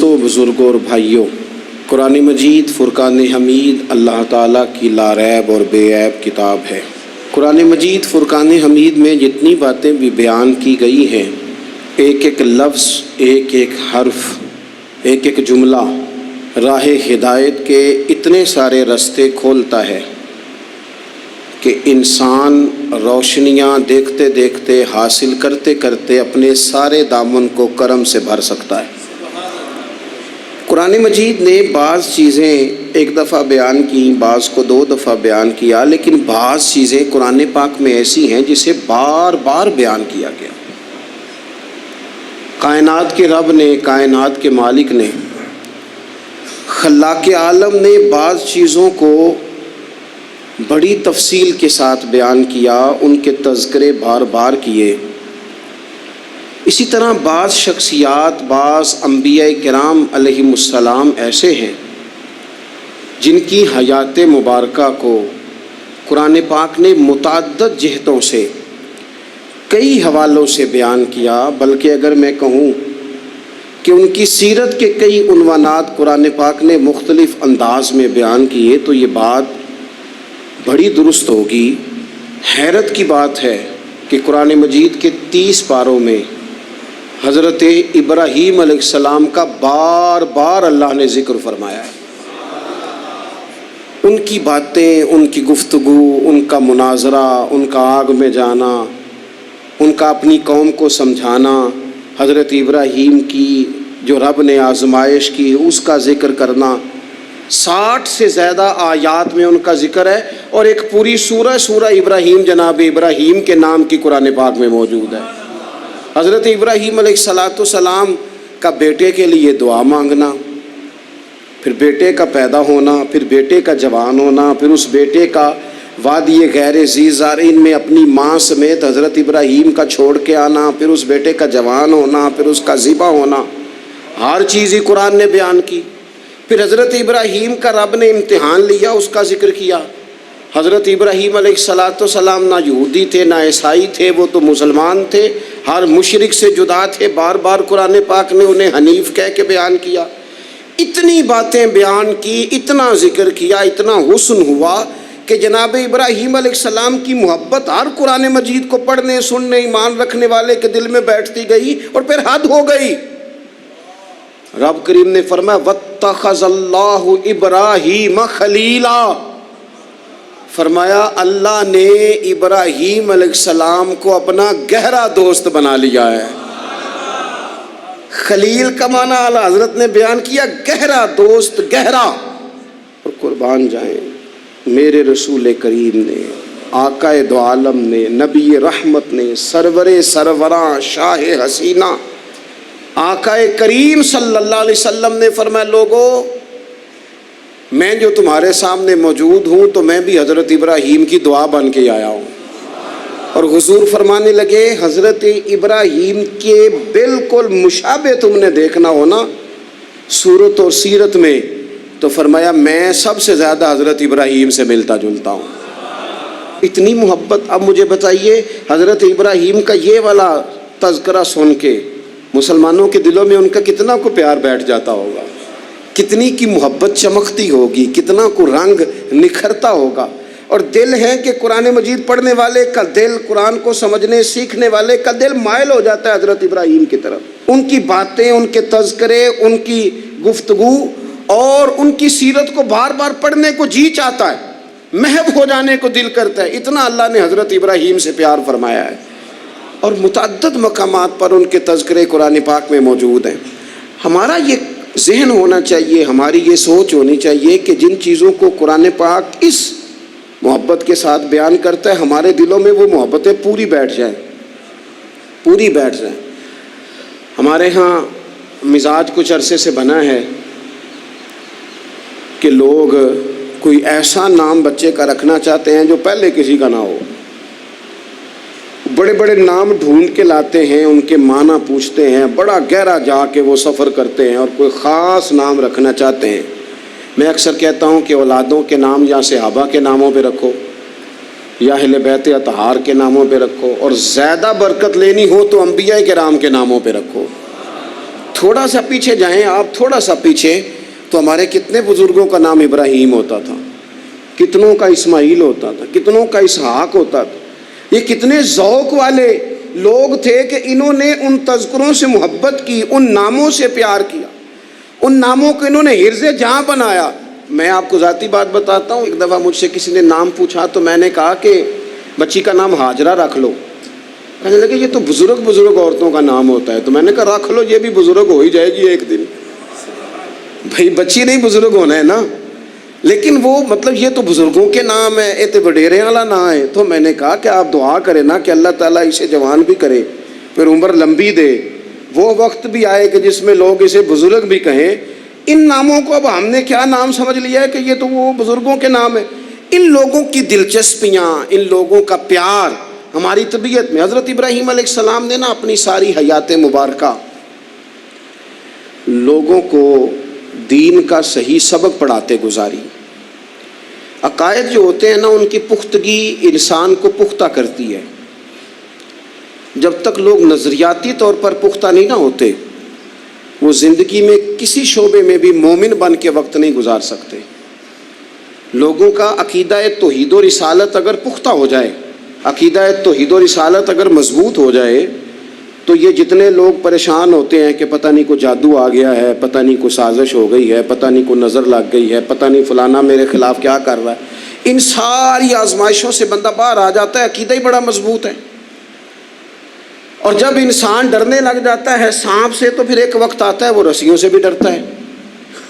دوستوں، بزرگوں اور بھائیوں، قرآن مجید فرقان حمید اللہ تعالیٰ کی لاریب اور بے عیب کتاب ہے۔ قرآن مجید فرقان حمید میں جتنی باتیں بھی بیان کی گئی ہیں، ایک ایک لفظ، ایک ایک حرف، ایک ایک جملہ راہ ہدایت کے اتنے سارے راستے کھولتا ہے کہ انسان روشنیاں دیکھتے دیکھتے، حاصل کرتے کرتے اپنے سارے دامن کو کرم سے بھر سکتا ہے۔ قرآن مجید نے بعض چیزیں ایک دفعہ بیان کی، بعض کو 2 دفعہ بیان کیا، لیکن بعض چیزیں قرآن پاک میں ایسی ہیں جسے بار بار بیان کیا گیا۔ کائنات کے رب نے، کائنات کے مالک نے، خلاق عالم نے بعض چیزوں کو بڑی تفصیل کے ساتھ بیان کیا، ان کے تذکرے بار بار کیے۔ اسی طرح بعض شخصیات، بعض انبیاء کرام علیہم السلام ایسے ہیں جن کی حیات مبارکہ کو قرآن پاک نے متعدد جہتوں سے، کئی حوالوں سے بیان کیا، بلکہ اگر میں کہوں کہ ان کی سیرت کے کئی عنوانات قرآن پاک نے مختلف انداز میں بیان کیے تو یہ بات بڑی درست ہوگی۔ حیرت کی بات ہے کہ قرآن مجید کے 30 پاروں میں حضرت ابراہیم علیہ السلام کا بار بار اللہ نے ذکر فرمایا ہے۔ ان کی باتیں، ان کی گفتگو، ان کا مناظرہ، ان کا آگ میں جانا، ان کا اپنی قوم کو سمجھانا، حضرت ابراہیم کی جو رب نے آزمائش کی اس کا ذکر کرنا، 60 سے زیادہ آیات میں ان کا ذکر ہے، اور ایک پوری سورہ ابراہیم جناب ابراہیم کے نام کی قرآن پاک میں موجود ہے۔ حضرت ابراہیم علیہ السلام کا بیٹے کے لیے دعا مانگنا، پھر بیٹے کا پیدا ہونا، پھر بیٹے کا جوان ہونا، پھر اس بیٹے کا وادی غیر ذی زارعین میں اپنی ماں سمیت حضرت ابراہیم کا چھوڑ کے آنا، پھر اس بیٹے کا جوان ہونا، پھر اس کا ذبح ہونا، ہر چیز ہی قرآن نے بیان کی۔ پھر حضرت ابراہیم کا رب نے امتحان لیا، اس کا ذکر کیا۔ حضرت ابراہیم علیہ السلام نہ یہودی تھے نہ عیسائی تھے، وہ تو مسلمان تھے، ہر مشرک سے جدا تھے۔ بار بار قرآن پاک نے انہیں حنیف کہہ کے بیان کیا۔ اتنی باتیں بیان کی، اتنا ذکر کیا، اتنا حسن ہوا کہ جناب ابراہیم علیہ السلام کی محبت ہر قرآن مجید کو پڑھنے، سننے، ایمان رکھنے والے کے دل میں بیٹھتی گئی، اور پھر حد ہو گئی۔ رب کریم نے فرمایا وَاتَّخَذَ اللَّهُ إِبْرَاهِيمَ خَلِيلًا، فرمایا اللہ نے ابراہیم علیہ السلام کو اپنا گہرا دوست بنا لیا ہے۔ خلیل کا معنی اعلیٰ حضرت نے بیان کیا، گہرا دوست، گہرا۔ اور قربان جائیں میرے رسول کریم نے، آقا دو عالم نے، نبی رحمت نے، سرور سروراں، شاہ حسینہ آقا کریم صلی اللہ علیہ وسلم نے فرمایا لوگو، میں جو تمہارے سامنے موجود ہوں تو میں بھی حضرت ابراہیم کی دعا بن کے آیا ہوں۔ اور حضور فرمانے لگے حضرت ابراہیم کے بالکل مشابہ تم نے دیکھنا ہونا صورت اور سیرت میں، تو فرمایا میں سب سے زیادہ حضرت ابراہیم سے ملتا جلتا ہوں۔ اتنی محبت۔ اب مجھے بتائیے حضرت ابراہیم کا یہ والا تذکرہ سن کے مسلمانوں کے دلوں میں ان کا کتنا کو پیار بیٹھ جاتا ہوگا، کتنی کی محبت چمکتی ہوگی، کتنا کو رنگ نکھرتا ہوگا۔ اور دل ہے کہ قرآن مجید پڑھنے والے کا دل، قرآن کو سمجھنے سیکھنے والے کا دل مائل ہو جاتا ہے حضرت ابراہیم کی طرف۔ ان کی باتیں، ان کے تذکرے، ان کی گفتگو اور ان کی سیرت کو بار بار پڑھنے کو جی چاہتا ہے، محو ہو جانے کو دل کرتا ہے۔ اتنا اللہ نے حضرت ابراہیم سے پیار فرمایا ہے، اور متعدد مقامات پر ان کے تذکرے قرآن پاک میں موجود ہیں۔ ہمارا یہ ذہن ہونا چاہیے، ہماری یہ سوچ ہونی چاہیے کہ جن چیزوں کو قرآن پاک اس محبت کے ساتھ بیان کرتا ہے، ہمارے دلوں میں وہ محبتیں پوری بیٹھ جائیں، پوری بیٹھ جائیں۔ ہمارے ہاں مزاج کچھ عرصے سے بنا ہے کہ لوگ کوئی ایسا نام بچے کا رکھنا چاہتے ہیں جو پہلے کسی کا نہ ہو، بڑے بڑے نام ڈھونڈ کے لاتے ہیں، ان کے معنی پوچھتے ہیں، بڑا گہرا جا کے وہ سفر کرتے ہیں اور کوئی خاص نام رکھنا چاہتے ہیں۔ میں اکثر کہتا ہوں کہ اولادوں کے نام یا صحابہ کے ناموں پہ رکھو یا اہل بیت اطہار کے ناموں پہ رکھو، اور زیادہ برکت لینی ہو تو انبیاء کرام کے ناموں پہ رکھو۔ تھوڑا سا پیچھے جائیں آپ، تھوڑا سا پیچھے، تو ہمارے کتنے بزرگوں کا نام ابراہیم ہوتا تھا، کتنوں کا اسماعیل ہوتا تھا، کتنوں کا اسحاق ہوتا تھا۔ یہ کتنے ذوق والے لوگ تھے کہ انہوں نے ان تذکروں سے محبت کی، ان ناموں سے پیار کیا، ان ناموں کو انہوں نے حرز جاں بنایا۔ میں آپ کو ذاتی بات بتاتا ہوں، ایک دفعہ مجھ سے کسی نے نام پوچھا تو میں نے کہا کہ بچی کا نام ہاجرہ رکھ لو۔ کہنے لگے یہ تو بزرگ عورتوں کا نام ہوتا ہے۔ تو میں نے کہا رکھ لو، یہ بھی بزرگ ہو ہی جائے گی ایک دن۔ بھائی بچی نہیں بزرگ ہونا ہے نا، لیکن وہ مطلب یہ تو بزرگوں کے نام ہے، یہ تو وڈیرے والا نام ہے۔ تو میں نے کہا کہ آپ دعا کریں نا کہ اللہ تعالیٰ اسے جوان بھی کرے، پھر عمر لمبی دے، وہ وقت بھی آئے کہ جس میں لوگ اسے بزرگ بھی کہیں۔ ان ناموں کو اب ہم نے کیا نام سمجھ لیا ہے کہ یہ تو وہ بزرگوں کے نام ہے۔ ان لوگوں کی دلچسپیاں، ان لوگوں کا پیار ہماری طبیعت میں۔ حضرت ابراہیم علیہ السلام نے نا اپنی ساری حیات مبارکہ لوگوں کو دین کا صحیح سبق پڑھاتے گزاری۔ عقائد جو ہوتے ہیں نا، ان کی پختگی انسان کو پختہ کرتی ہے۔ جب تک لوگ نظریاتی طور پر پختہ نہیں نہ ہوتے، وہ زندگی میں کسی شعبے میں بھی مومن بن کے وقت نہیں گزار سکتے۔ لوگوں کا عقیدہ توحید و رسالت اگر پختہ ہو جائے، عقیدہ توحید و رسالت اگر مضبوط ہو جائے، تو یہ جتنے لوگ پریشان ہوتے ہیں کہ پتہ نہیں کو جادو آ گیا ہے، پتہ نہیں کو سازش ہو گئی ہے، پتہ نہیں کو نظر لگ گئی ہے، پتہ نہیں فلانا میرے خلاف کیا کر رہا ہے، ان ساری آزمائشوں سے بندہ باہر آ جاتا ہے۔ عقیدہ ہی بڑا مضبوط ہے۔ اور جب انسان ڈرنے لگ جاتا ہے سانپ سے، تو پھر ایک وقت آتا ہے وہ رسیوں سے بھی ڈرتا ہے۔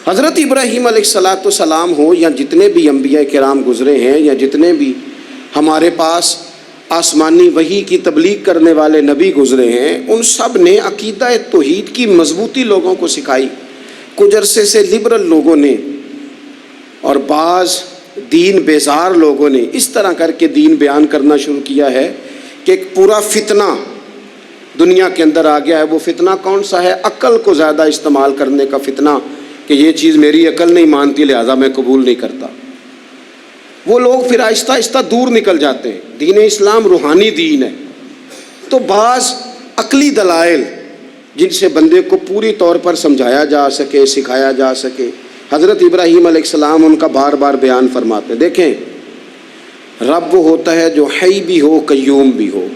حضرت ابراہیم علیہ السلام ہو یا جتنے بھی انبیاء کرام گزرے ہیں، یا جتنے بھی ہمارے پاس آسمانی وحی کی تبلیغ کرنے والے نبی گزرے ہیں، ان سب نے عقیدہ توحید کی مضبوطی لوگوں کو سکھائی۔ کچھ عرصے سے لبرل لوگوں نے اور بعض دین بیزار لوگوں نے اس طرح کر کے دین بیان کرنا شروع کیا ہے کہ ایک پورا فتنہ دنیا کے اندر آ گیا ہے۔ وہ فتنہ کون سا ہے؟ عقل کو زیادہ استعمال کرنے کا فتنہ، کہ یہ چیز میری عقل نہیں مانتی لہذا میں قبول نہیں کرتا۔ وہ لوگ پھر آہستہ آہستہ دور نکل جاتے ہیں۔ دین اسلام روحانی دین ہے، تو بعض عقلی دلائل جن سے بندے کو پوری طور پر سمجھایا جا سکے، سکھایا جا سکے، حضرت ابراہیم علیہ السلام ان کا بار بار بیان فرماتے ہیں۔ دیکھیں، رب وہ ہوتا ہے جو حی بھی ہو، قیوم بھی ہو۔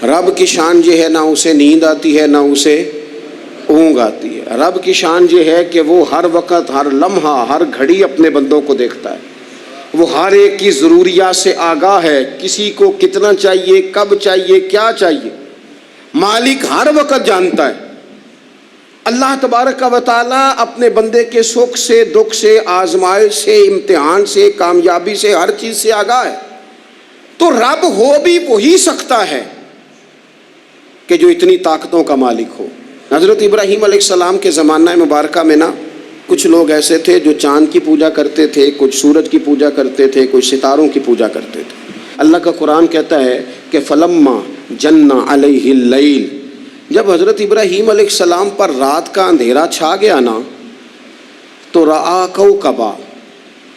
رب کی شان یہ ہے، نہ اسے نیند آتی ہے نہ اسے اونگ آتی ہے۔ رب کی شان یہ ہے کہ وہ ہر وقت، ہر لمحہ، ہر گھڑی اپنے بندوں کو دیکھتا ہے۔ وہ ہر ایک کی ضروریات سے آگاہ ہے، کسی کو کتنا چاہیے، کب چاہیے، کیا چاہیے، مالک ہر وقت جانتا ہے۔ اللہ تبارک و تعالیٰ اپنے بندے کے سکھ سے، دکھ سے، آزمائش سے، امتحان سے، کامیابی سے، ہر چیز سے آگاہ ہے۔ تو رب ہو بھی وہی سکتا ہے کہ جو اتنی طاقتوں کا مالک ہو۔ حضرت ابراہیم علیہ السلام کے زمانہ مبارکہ میں نا کچھ لوگ ایسے تھے جو چاند کی پوجا کرتے تھے، کچھ سورج کی پوجا کرتے تھے، کچھ ستاروں کی پوجا کرتے تھے۔ اللہ کا قرآن کہتا ہے کہ فلما جن علیہ اللیل، جب حضرت ابراہیم علیہ السلام پر رات کا اندھیرا چھا گیا نا، تو رآ کوکبا،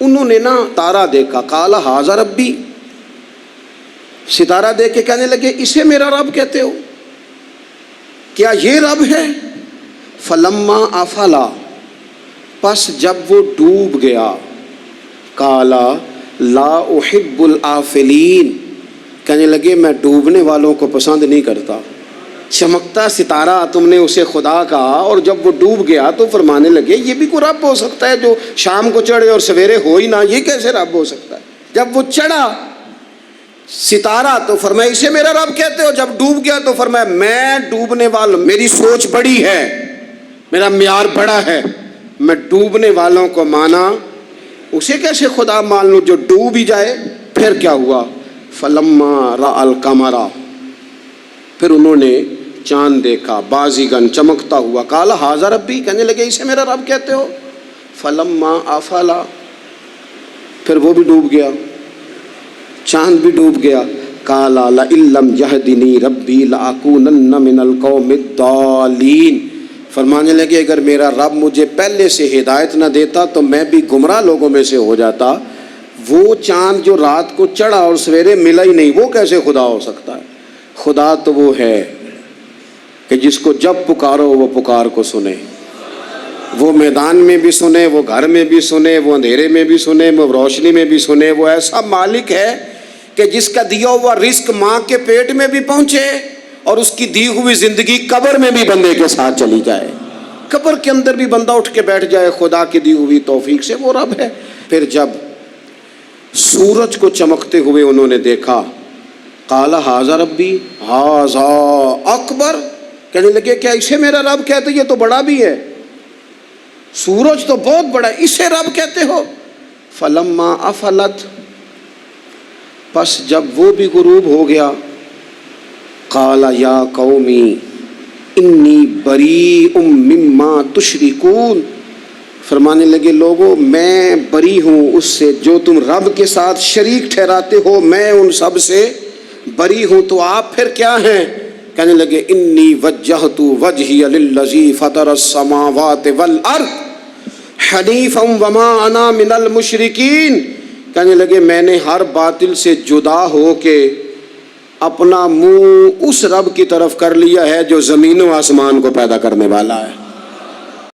انہوں نے نا تارا دیکھا، قال ھذا ربی، ستارہ دیکھ کے کہنے لگے اسے میرا رب کہتے ہو؟ کیا یہ رب ہے؟ فلما افلا، پس جب وہ ڈوب گیا، کالا لا احب الآفلین، کہنے لگے میں ڈوبنے والوں کو پسند نہیں کرتا۔ چمکتا ستارہ تم نے اسے خدا کہا، اور جب وہ ڈوب گیا تو فرمانے لگے یہ بھی کوئی رب ہو سکتا ہے جو شام کو چڑھے اور سویرے ہو ہی نہ، یہ کیسے رب ہو سکتا ہے؟ جب وہ چڑھا ستارہ تو فرمایا اسے میرا رب کہتے ہو، جب ڈوب گیا تو فرمایا میں ڈوبنے والا، میری سوچ بڑی ہے، میرا معیار بڑا ہے، میں ڈوبنے والوں کو مانا، اسے کیسے خدا مان لوں جو ڈوب ہی جائے؟ پھر کیا ہوا؟ فلما رأى القمر، پھر انہوں نے چاند دیکھا، بازیگن چمکتا ہوا، قال ھذا ربی، کہنے لگے اسے میرا رب کہتے ہو؟ فلما افلا، پھر وہ بھی ڈوب گیا، چاند بھی ڈوب گیا، قال لئن لم یہدنی ربی لأکونن من القوم الضالین، فرمانے لگے اگر میرا رب مجھے پہلے سے ہدایت نہ دیتا تو میں بھی گمراہ لوگوں میں سے ہو جاتا۔ وہ چاند جو رات کو چڑھا اور سویرے ملا ہی نہیں، وہ کیسے خدا ہو سکتا ہے؟ خدا تو وہ ہے کہ جس کو جب پکارو وہ پکار کو سنے، وہ میدان میں بھی سنے، وہ گھر میں بھی سنے، وہ اندھیرے میں بھی سنے، وہ روشنی میں بھی سنے۔ وہ ایسا مالک ہے کہ جس کا دیا ہوا رزق ماں کے پیٹ میں بھی پہنچے اور اس کی دی ہوئی زندگی قبر میں بھی بندے کے ساتھ چلی جائے، قبر کے اندر بھی بندہ اٹھ کے بیٹھ جائے خدا کی دی ہوئی توفیق سے، وہ رب ہے۔ پھر جب سورج کو چمکتے ہوئے انہوں نے دیکھا، قال ھذا ربی ھذا اکبر، کہنے لگے کیا اسے میرا رب کہتے؟ یہ تو بڑا بھی ہے، سورج تو بہت بڑا ہے، اسے رب کہتے ہو؟ فلما افلت، پس جب وہ بھی غروب ہو گیا، قال یا قومی انی بریء مما تشرکون، فرمانے لگے لوگو میں بری ہوں اس سے جو تم رب کے ساتھ شریک ٹھہراتے ہو، میں ان سب سے بری ہوں، تو آپ پھر کیا ہیں؟ کہنے لگے انی وجہت وجہی للذی فطر السماوات والارض حنیفا وما انا من المشرکین، کہنے لگے میں نے ہر باطل سے جدا ہو کے اپنا منہ اس رب کی طرف کر لیا ہے جو زمین و آسمان کو پیدا کرنے والا ہے۔